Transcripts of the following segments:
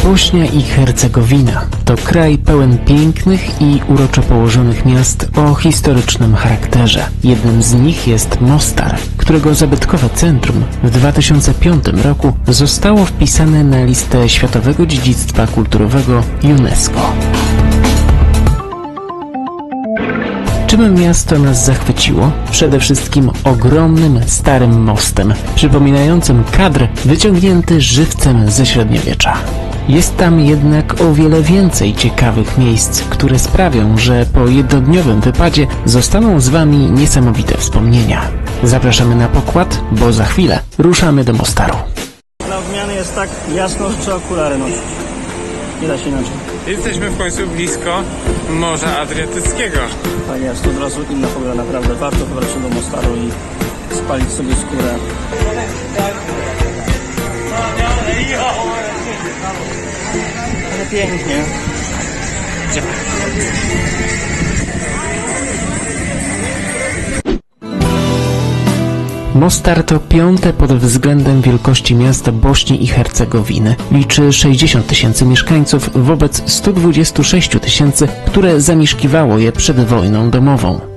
Bośnia i Hercegowina to kraj pełen pięknych i uroczo położonych miast o historycznym charakterze. Jednym z nich jest Mostar, którego zabytkowe centrum w 2005 roku zostało wpisane na listę Światowego Dziedzictwa Kulturowego UNESCO. Czym miasto nas zachwyciło? Przede wszystkim ogromnym, starym mostem, przypominającym kadr wyciągnięty żywcem ze średniowiecza. Jest tam jednak o wiele więcej ciekawych miejsc, które sprawią, że po jednodniowym wypadzie zostaną z Wami niesamowite wspomnienia. Zapraszamy na pokład, bo za chwilę ruszamy do Mostaru. Dla odmiany jest tak jasno, że trzeba okulary nosić. Nie da się inaczej. Jesteśmy w końcu blisko Morza Adriatyckiego. Tak jest, od razu inna pogoda, naprawdę. Warto wybrać się do Mostaru i spalić sobie skórę. Ale pięknie. Mostar to piąte pod względem wielkości miasto Bośni i Hercegowiny. Liczy 60 tysięcy mieszkańców wobec 126 tysięcy, które zamieszkiwało je przed wojną domową.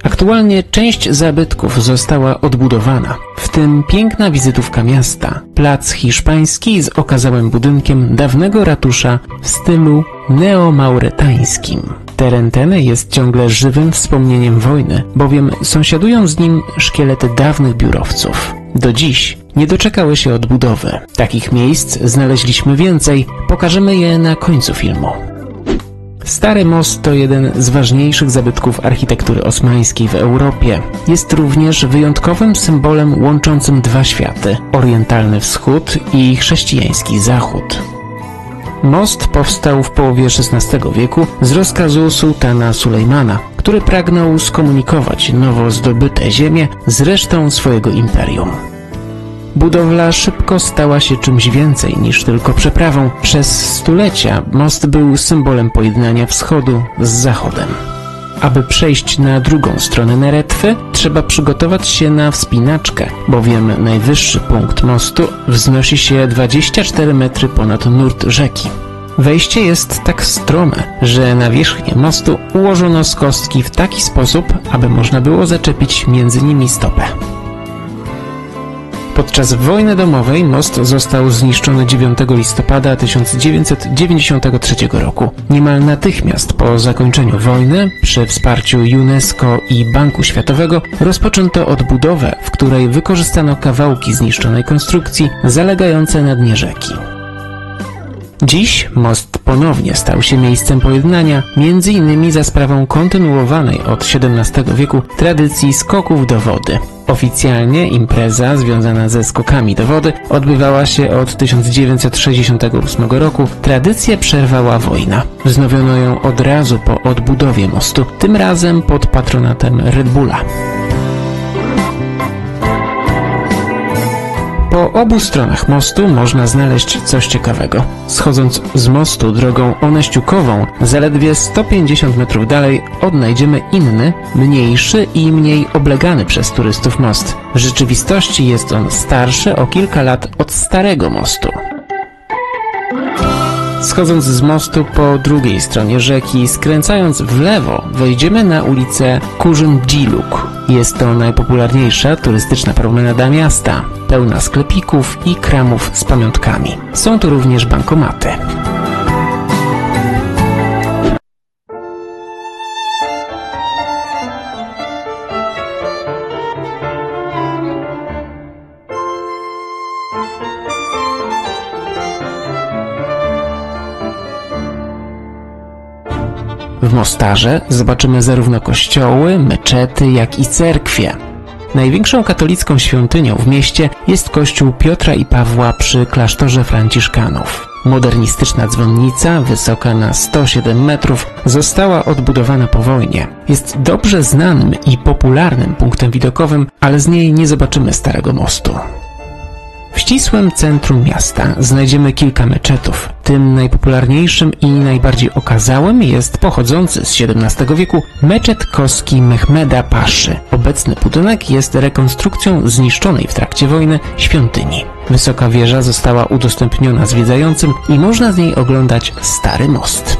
Aktualnie część zabytków została odbudowana, w tym piękna wizytówka miasta, plac hiszpański z okazałym budynkiem dawnego ratusza w stylu neomauretańskim. Teren ten jest ciągle żywym wspomnieniem wojny, bowiem sąsiadują z nim szkielety dawnych biurowców. Do dziś nie doczekały się odbudowy. Takich miejsc znaleźliśmy więcej, pokażemy je na końcu filmu. Stary most to jeden z ważniejszych zabytków architektury osmańskiej w Europie. Jest również wyjątkowym symbolem łączącym dwa światy – orientalny wschód i chrześcijański zachód. Most powstał w połowie XVI wieku z rozkazu sułtana Sulejmana, który pragnął skomunikować nowo zdobyte ziemie z resztą swojego imperium. Budowla szybko stała się czymś więcej niż tylko przeprawą. Przez stulecia most był symbolem pojednania wschodu z zachodem. Aby przejść na drugą stronę Neretwy, trzeba przygotować się na wspinaczkę, bowiem najwyższy punkt mostu wznosi się 24 metry ponad nurt rzeki. Wejście jest tak strome, że na wierzchnię mostu ułożono skostki w taki sposób, aby można było zaczepić między nimi stopę. Podczas wojny domowej most został zniszczony 9 listopada 1993 roku. Niemal natychmiast po zakończeniu wojny, przy wsparciu UNESCO i Banku Światowego, rozpoczęto odbudowę, w której wykorzystano kawałki zniszczonej konstrukcji zalegające na dnie rzeki. Dziś most ponownie stał się miejscem pojednania, m.in. za sprawą kontynuowanej od XVII wieku tradycji skoków do wody. Oficjalnie impreza związana ze skokami do wody odbywała się od 1968 roku. Tradycję przerwała wojna. Wznowiono ją od razu po odbudowie mostu, tym razem pod patronatem Red Bulla. Po obu stronach mostu można znaleźć coś ciekawego. Schodząc z mostu drogą oneściukową, zaledwie 150 metrów dalej odnajdziemy inny, mniejszy i mniej oblegany przez turystów most. W rzeczywistości jest on starszy o kilka lat od starego mostu. Schodząc z mostu po drugiej stronie rzeki, skręcając w lewo, wejdziemy na ulicę Kurzym-Dziluk. Jest to najpopularniejsza turystyczna promenada miasta, pełna sklepików i kramów z pamiątkami. Są tu również bankomaty. W Mostarze zobaczymy zarówno kościoły, meczety, jak i cerkwie. Największą katolicką świątynią w mieście jest kościół Piotra i Pawła przy klasztorze franciszkanów. Modernistyczna dzwonnica, wysoka na 107 metrów, została odbudowana po wojnie. Jest dobrze znanym i popularnym punktem widokowym, ale z niej nie zobaczymy Starego Mostu. W ścisłym centrum miasta znajdziemy kilka meczetów. Tym najpopularniejszym i najbardziej okazałym jest pochodzący z XVII wieku meczet Koski Mehmeda Paszy. Obecny budynek jest rekonstrukcją zniszczonej w trakcie wojny świątyni. Wysoka wieża została udostępniona zwiedzającym i można z niej oglądać Stary Most.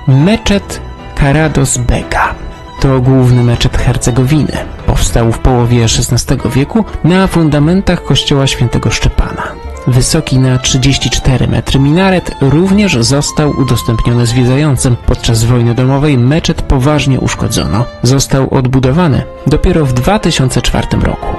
Meczet Karados Bega to główny meczet Hercegowiny. Powstał w połowie XVI wieku na fundamentach kościoła świętego Szczepana. Wysoki na 34 metry minaret również został udostępniony zwiedzającym. Podczas wojny domowej meczet poważnie uszkodzono. Został odbudowany dopiero w 2004 roku.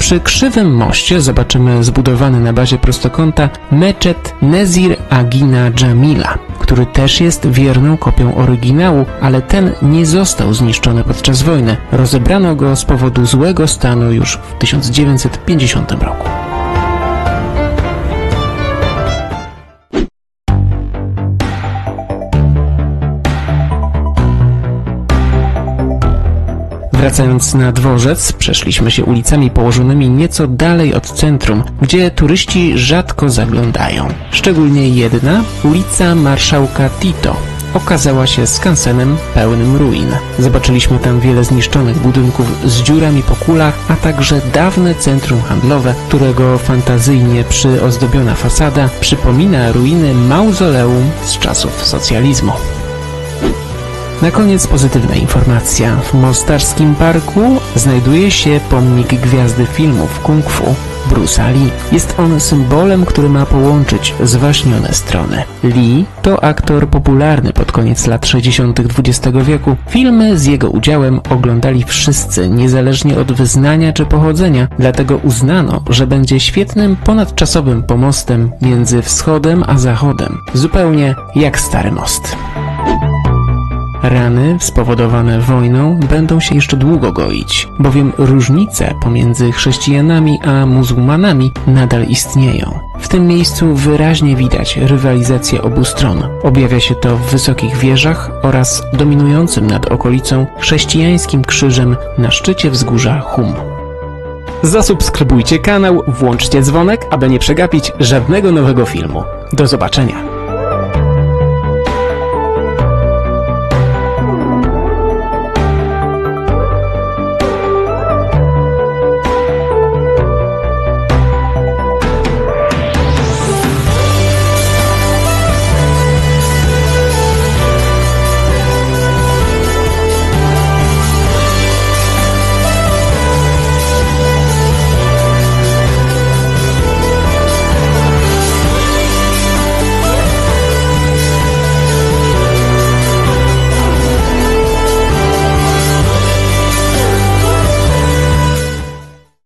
Przy Krzywym Moście zobaczymy zbudowany na bazie prostokąta meczet Nezir Agina Dżamila, który też jest wierną kopią oryginału, ale ten nie został zniszczony podczas wojny. Rozebrano go z powodu złego stanu już w 1950 roku. Wracając na dworzec, przeszliśmy się ulicami położonymi nieco dalej od centrum, gdzie turyści rzadko zaglądają. Szczególnie jedna, ulica Marszałka Tito, okazała się skansenem pełnym ruin. Zobaczyliśmy tam wiele zniszczonych budynków z dziurami po kulach, a także dawne centrum handlowe, którego fantazyjnie przyozdobiona fasada przypomina ruiny mauzoleum z czasów socjalizmu. Na koniec pozytywna informacja. W mostarskim parku znajduje się pomnik gwiazdy filmów kung fu Bruce'a Lee. Jest on symbolem, który ma połączyć zwaśnione strony. Lee to aktor popularny pod koniec lat 60. XX wieku. Filmy z jego udziałem oglądali wszyscy, niezależnie od wyznania czy pochodzenia, dlatego uznano, że będzie świetnym ponadczasowym pomostem między wschodem a zachodem. Zupełnie jak Stary Most. Rany spowodowane wojną będą się jeszcze długo goić, bowiem różnice pomiędzy chrześcijanami a muzułmanami nadal istnieją. W tym miejscu wyraźnie widać rywalizację obu stron. Objawia się to w wysokich wieżach oraz dominującym nad okolicą chrześcijańskim krzyżem na szczycie wzgórza Hum. Zasubskrybujcie kanał, włączcie dzwonek, aby nie przegapić żadnego nowego filmu. Do zobaczenia!